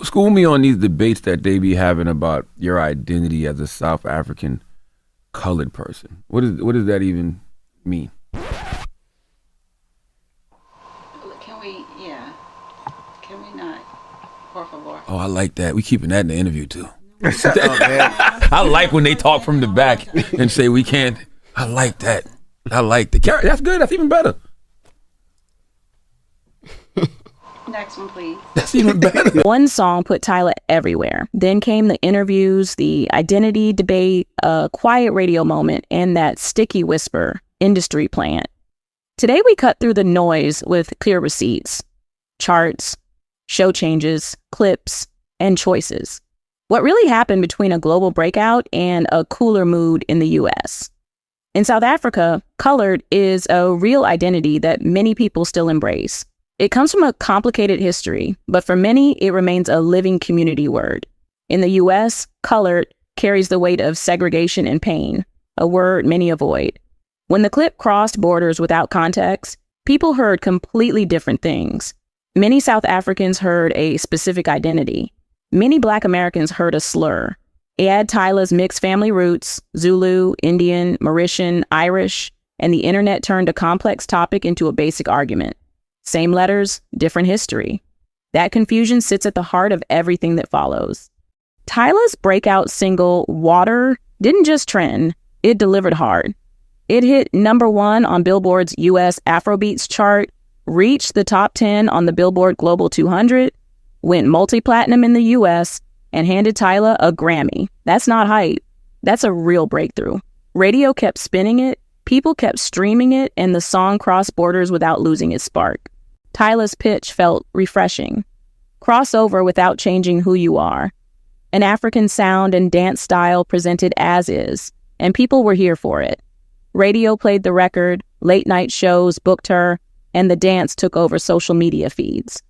School me on these debates that they be having about your identity as a South African colored person. What does that even mean? Can we, yeah, can we not, por favor? Oh, I like that. We keeping that in the interview too. Oh, man. I like when they talk from the back and say we can't. I like that. I like that. That's good. That's even better. Next one, please. That's even better. One song put Tyla everywhere. Then came the interviews, the identity debate, a quiet radio moment, and that sticky whisper industry plant. Today we cut through the noise with clear receipts, charts, show changes, clips, and choices. What really happened between a global breakout and a cooler mood in the US? In South Africa, colored is a real identity that many people still embrace. It comes from a complicated history, but for many, it remains a living community word. In the US, colored carries the weight of segregation and pain, a word many avoid. When the clip crossed borders without context, people heard completely different things. Many South Africans heard a specific identity. Many Black Americans heard a slur. Add Tyla's mixed family roots, Zulu, Indian, Mauritian, Irish, and the internet turned a complex topic into a basic argument. Same letters, different history. That confusion sits at the heart of everything that follows. Tyla's breakout single, Water, didn't just trend, it delivered hard. It hit #1 on Billboard's US Afrobeats chart, reached the top 10 on the Billboard Global 200, went multi-platinum in the US, and handed Tyla a Grammy. That's not hype. That's a real breakthrough. Radio kept spinning it, people kept streaming it, and the song crossed borders without losing its spark. Tyla's pitch felt refreshing. Crossover without changing who you are. An African sound and dance style presented as is, and people were here for it. Radio played the record, late night shows booked her, and the dance took over social media feeds.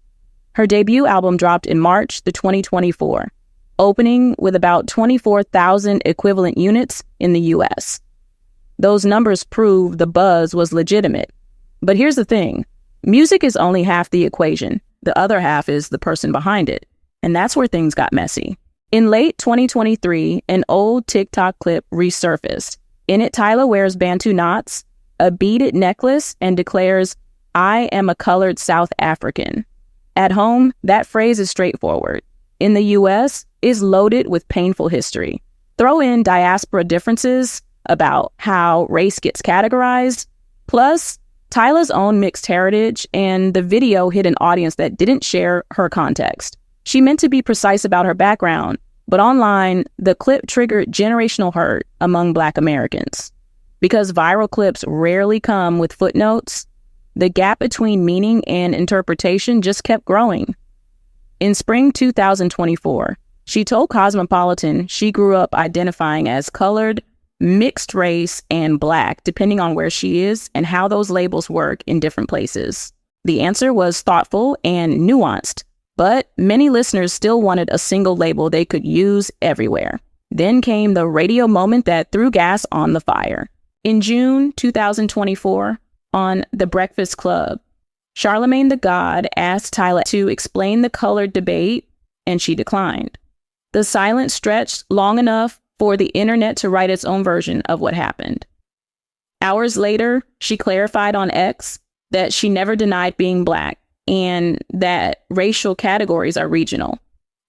Her debut album dropped in March 2024, opening with about 24,000 equivalent units in the US. Those numbers prove the buzz was legitimate. But here's the thing. Music is only half the equation. The other half is the person behind it. And that's where things got messy. In late 2023, an old TikTok clip resurfaced. In it, Tyla wears Bantu knots, a beaded necklace, and declares, "I am a colored South African." At home, that phrase is straightforward. In the US, is loaded with painful history. Throw in diaspora differences about how race gets categorized, plus Tyla's own mixed heritage, and the video hit an audience that didn't share her context. She meant to be precise about her background, but online, the clip triggered generational hurt among Black Americans. Because viral clips rarely come with footnotes, the gap between meaning and interpretation just kept growing. In spring 2024, she told Cosmopolitan she grew up identifying as colored, mixed race, and Black, depending on where she is and how those labels work in different places. The answer was thoughtful and nuanced, but many listeners still wanted a single label they could use everywhere. Then came the radio moment that threw gas on the fire. In June 2024, on The Breakfast Club, Charlemagne the God asked Tyla to explain the colored debate, and she declined. The silence stretched long enough for the internet to write its own version of what happened. Hours later, she clarified on X that she never denied being Black and that racial categories are regional.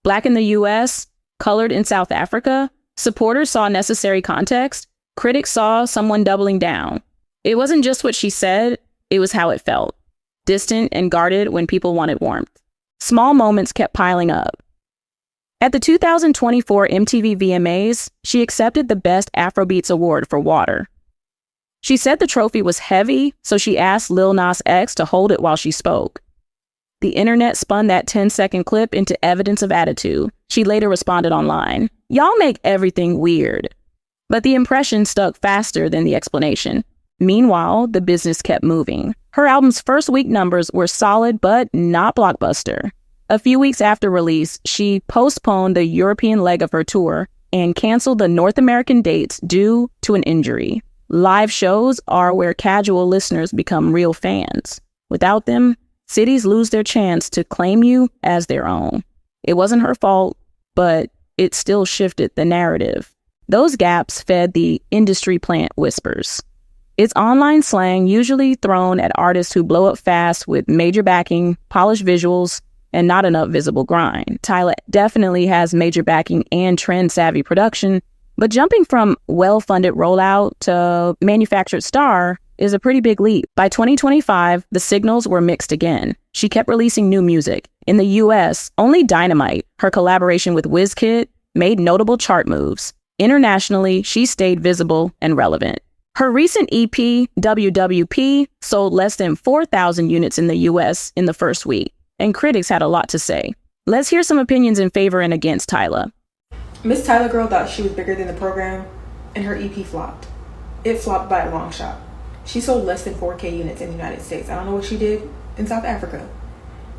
Black in the US, colored in South Africa, supporters saw necessary context, critics saw someone doubling down. It wasn't just what she said, it was how it felt. Distant and guarded when people wanted warmth. Small moments kept piling up. At the 2024 MTV VMAs, she accepted the Best Afrobeats Award for Water. She said the trophy was heavy, so she asked Lil Nas X to hold it while she spoke. The internet spun that 10-second clip into evidence of attitude. She later responded online, "Y'all make everything weird." But the impression stuck faster than the explanation. Meanwhile, the business kept moving. Her album's first week numbers were solid but not blockbuster. A few weeks after release, she postponed the European leg of her tour and canceled the North American dates due to an injury. Live shows are where casual listeners become real fans. Without them, cities lose their chance to claim you as their own. It wasn't her fault, but it still shifted the narrative. Those gaps fed the industry plant whispers. It's online slang usually thrown at artists who blow up fast with major backing, polished visuals, and not enough visible grind. Tyla definitely has major backing and trend-savvy production, but jumping from well-funded rollout to manufactured star is a pretty big leap. By 2025, the signals were mixed again. She kept releasing new music. In the US, only Dynamite, her collaboration with Wizkid, made notable chart moves. Internationally, she stayed visible and relevant. Her recent EP, WWP, sold less than 4,000 units in the US in the first week, and critics had a lot to say. Let's hear some opinions in favor and against Tyla. Miss Tyla Girl thought she was bigger than the program, and her EP flopped. It flopped by a long shot. She sold less than 4K units in the United States. I don't know what she did in South Africa,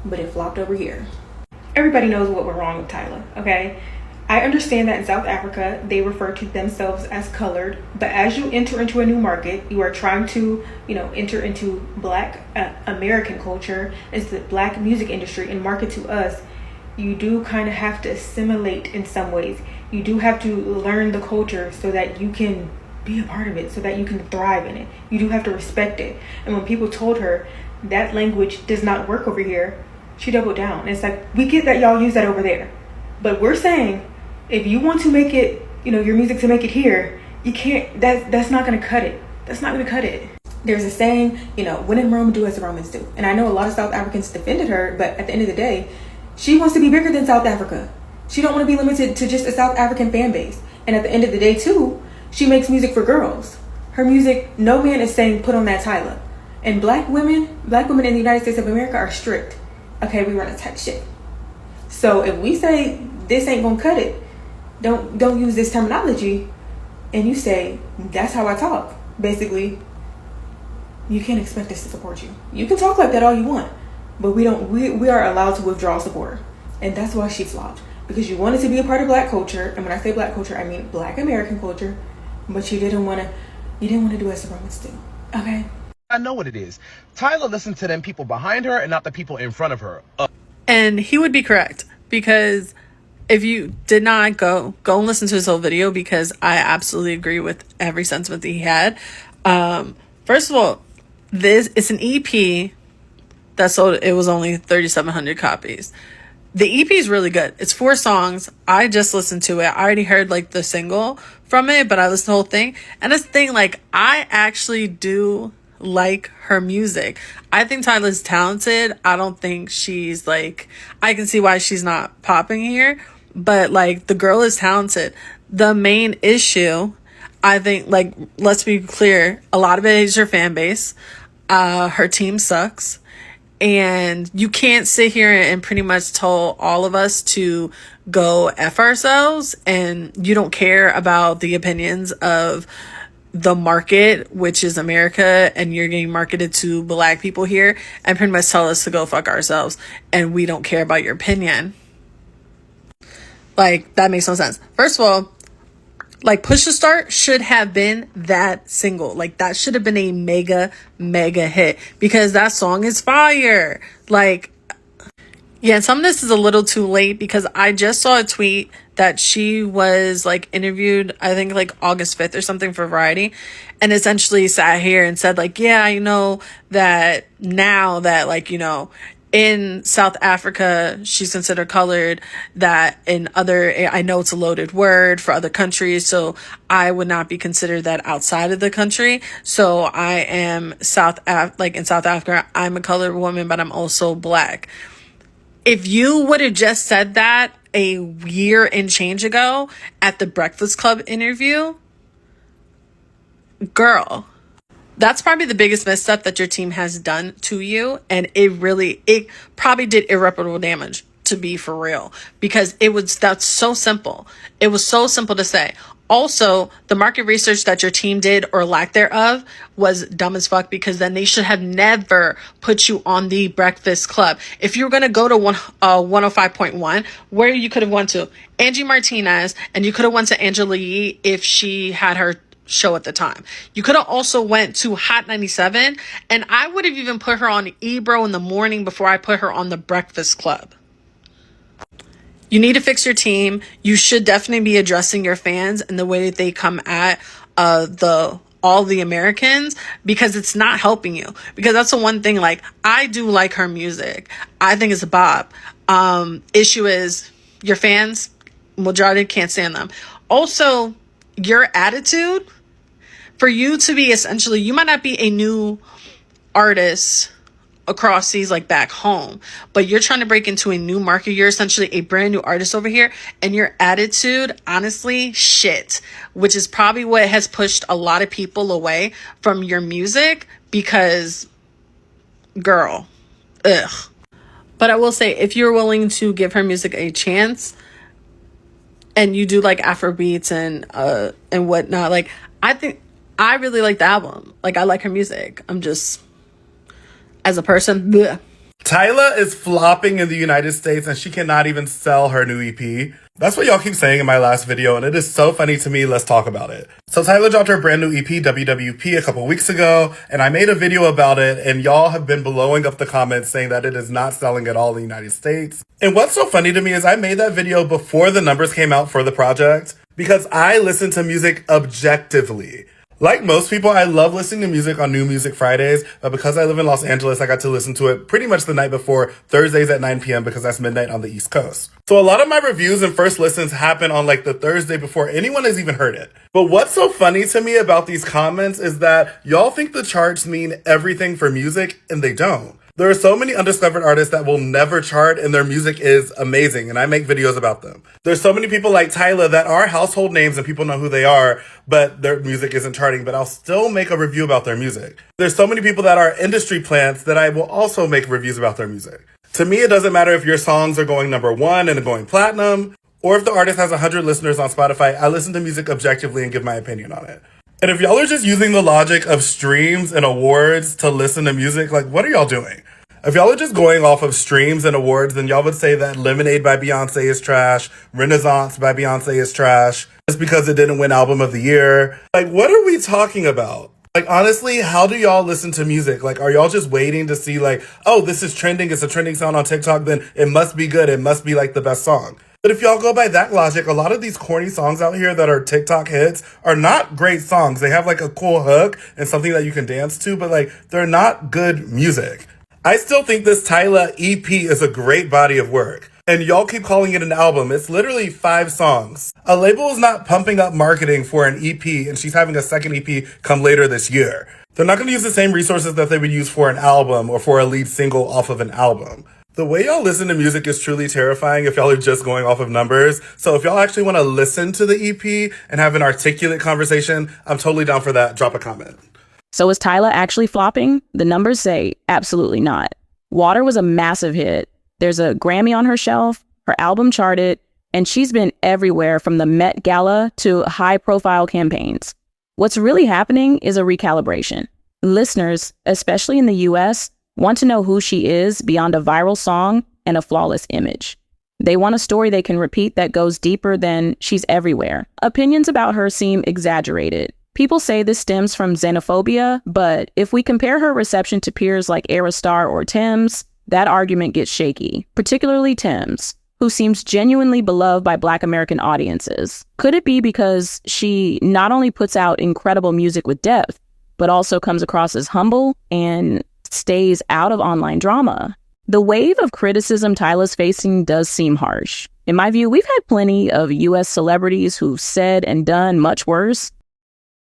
but it flopped over here. Everybody knows what went wrong with Tyla, okay? I understand that in South Africa, they refer to themselves as colored, but as you enter into a new market, you are trying to, enter into Black American culture, as the Black music industry, and market to us. You do kind of have to assimilate in some ways. You do have to learn the culture so that you can be a part of it, so that you can thrive in it. You do have to respect it. And when people told her that language does not work over here, she doubled down. It's like, we get that y'all use that over there, but we're saying, if you want to make it, your music to make it here, you can't, that's not going to cut it. That's not going to cut it. There's a saying, when in Rome, do as the Romans do. And I know a lot of South Africans defended her, but at the end of the day, she wants to be bigger than South Africa. She don't want to be limited to just a South African fan base. And at the end of the day, too, she makes music for girls. Her music, no man is saying put on that Tyla. And black women in the United States of America are strict. Okay, we run a tight ship. So if we say this ain't gonna cut it, don't use this terminology, and you say that's how I talk, basically, you can't expect us to support you. You can talk like that all you want, but we are allowed to withdraw support. And that's why she flopped, because you wanted to be a part of Black culture, and when I say Black culture, I mean Black American culture, but you didn't want to do as the Romans do. Okay, I know what it is. Tyla listened to them people behind her and not the people in front of her. And he would be correct, because if you did not go and listen to his whole video, because I absolutely agree with every sentiment that he had. First of all, it's an EP that sold, it was only 3,700 copies. The EP is really good. It's 4 songs. I just listened to it. I already heard the single from it, but I listened to the whole thing. And this thing, I actually do like her music. I think Tyla's talented. I don't think she's I can see why she's not popping here, but the girl is talented. The main issue, I think, let's be clear, a lot of it is her fan base. Her team sucks. And you can't sit here and pretty much tell all of us to go F ourselves, and you don't care about the opinions of the market, which is America, and you're getting marketed to Black people here, and pretty much tell us to go fuck ourselves, and we don't care about your opinion. That makes no sense. First of all, Push to Start should have been that single. That should have been a mega, mega hit, because that song is fire. Yeah, some of this is a little too late, because I just saw a tweet that she was interviewed, I think August 5th or something, for Variety, and essentially sat here and said yeah, I know that now that in South Africa, she's considered colored, that in other, I know it's a loaded word for other countries, so I would not be considered that outside of the country. So I am in South Africa, I'm a colored woman, but I'm also Black. If you would have just said that a year and change ago at the Breakfast Club interview, girl, that's probably the biggest misstep that your team has done to you. And it probably did irreparable damage, to be for real, because that's so simple. It was so simple to say. Also, the market research that your team did, or lack thereof, was dumb as fuck, because then they should have never put you on the Breakfast Club. If you were going to go to 105.1, where you could have went to Angie Martinez, and you could have went to Angela Yee if she had her show at the time. You could have also went to Hot 97, and I would have even put her on Ebro in the morning before I put her on the Breakfast Club. You need to fix your team. You should definitely be addressing your fans and the way that they come at all the Americans, because it's not helping you. Because that's the one thing, like, I do like her music. I think it's a bop. Issue is your fans, majority can't stand them. Also, your attitude, for you to be essentially, you might not be a new artist across seas like back home, but you're trying to break into a new market. You're essentially a brand new artist over here, and your attitude, honestly, shit, which is probably what has pushed a lot of people away from your music, because girl, ugh. But I will say, if you're willing to give her music a chance and you do like Afro beats and whatnot, like, I think I really like the album. Like, I like her music. I'm just, as a person, bleh. Tyla is flopping in the United States and she cannot even sell her new EP. That's what y'all keep saying in my last video, and it is so funny to me. Let's talk about it. So Tyla dropped her brand new EP, WWP, a couple weeks ago, and I made a video about it, and y'all have been blowing up the comments saying that it is not selling at all in the United States. And what's so funny to me is I made that video before the numbers came out for the project, because I listen to music objectively. Like most people, I love listening to music on New Music Fridays, but because I live in Los Angeles, I got to listen to it pretty much the night before, Thursdays at 9 p.m. because that's midnight on the East Coast. So a lot of my reviews and first listens happen on like the Thursday before anyone has even heard it. But what's so funny to me about these comments is that y'all think the charts mean everything for music, and they don't. There are so many undiscovered artists that will never chart, and their music is amazing, and I make videos about them. There's so many people like Tyla that are household names and people know who they are, but their music isn't charting, but I'll still make a review about their music. There's so many people that are industry plants that I will also make reviews about their music. To me, it doesn't matter if your songs are going #1 and going platinum, or if the artist has 100 listeners on Spotify. I listen to music objectively and give my opinion on it. And if y'all are just using the logic of streams and awards to listen to music, like, what are y'all doing? If y'all are just going off of streams and awards, then y'all would say that Lemonade by Beyonce is trash, Renaissance by Beyonce is trash, just because it didn't win Album of the Year. Like, what are we talking about? Like, honestly, how do y'all listen to music? Like, are y'all just waiting to see, like, oh, this is trending, it's a trending sound on TikTok, then it must be good, it must be, like, the best song. But if y'all go by that logic, a lot of these corny songs out here that are TikTok hits are not great songs. They have, like, a cool hook and something that you can dance to, but, like, they're not good music. I still think this Tyla EP is a great body of work. And y'all keep calling it an album. It's literally 5 songs. A label is not pumping up marketing for an EP, and she's having a second EP come later this year. They're not going to use the same resources that they would use for an album or for a lead single off of an album. The way y'all listen to music is truly terrifying if y'all are just going off of numbers. So if y'all actually want to listen to the EP and have an articulate conversation, I'm totally down for that. Drop a comment. So is Tyla actually flopping? The numbers say absolutely not. Water was a massive hit. There's a Grammy on her shelf, her album charted, and she's been everywhere from the Met Gala to high-profile campaigns. What's really happening is a recalibration. Listeners, especially in the US, want to know who she is beyond a viral song and a flawless image. They want a story they can repeat that goes deeper than she's everywhere. Opinions about her seem exaggerated. People say this stems from xenophobia, but if we compare her reception to peers like Aerostar or Tems, that argument gets shaky, particularly Tems, who seems genuinely beloved by Black American audiences. Could it be because she not only puts out incredible music with depth, but also comes across as humble and stays out of online drama? The wave of criticism Tyla's facing does seem harsh. In my view, we've had plenty of US celebrities who've said and done much worse,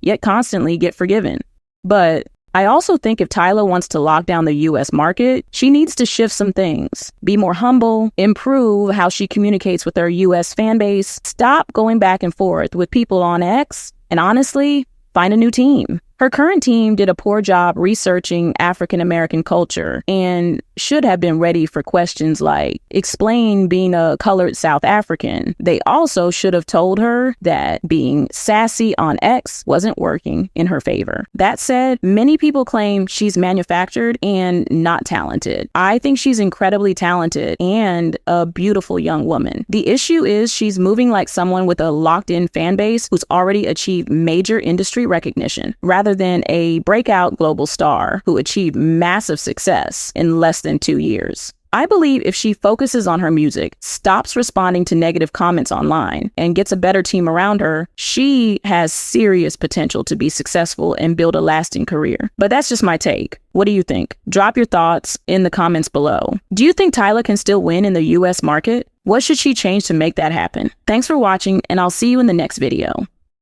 yet constantly get forgiven. But I also think if Tyla wants to lock down the US market, she needs to shift some things, be more humble, improve how she communicates with her US fan base, stop going back and forth with people on X, and honestly, find a new team. Her current team did a poor job researching African American culture and should have been ready for questions like, explain being a colored South African. They also should have told her that being sassy on X wasn't working in her favor. That said, many people claim she's manufactured and not talented. I think she's incredibly talented and a beautiful young woman. The issue is she's moving like someone with a locked-in fan base who's already achieved major industry recognition, rather than a breakout global star who achieved massive success in less than 2 years. I believe if she focuses on her music, stops responding to negative comments online, and gets a better team around her, she has serious potential to be successful and build a lasting career. But that's just my take. What do you think? Drop your thoughts in the comments below. Do you think Tyla can still win in the US market? What should she change to make that happen? Thanks for watching, and I'll see you in the next video.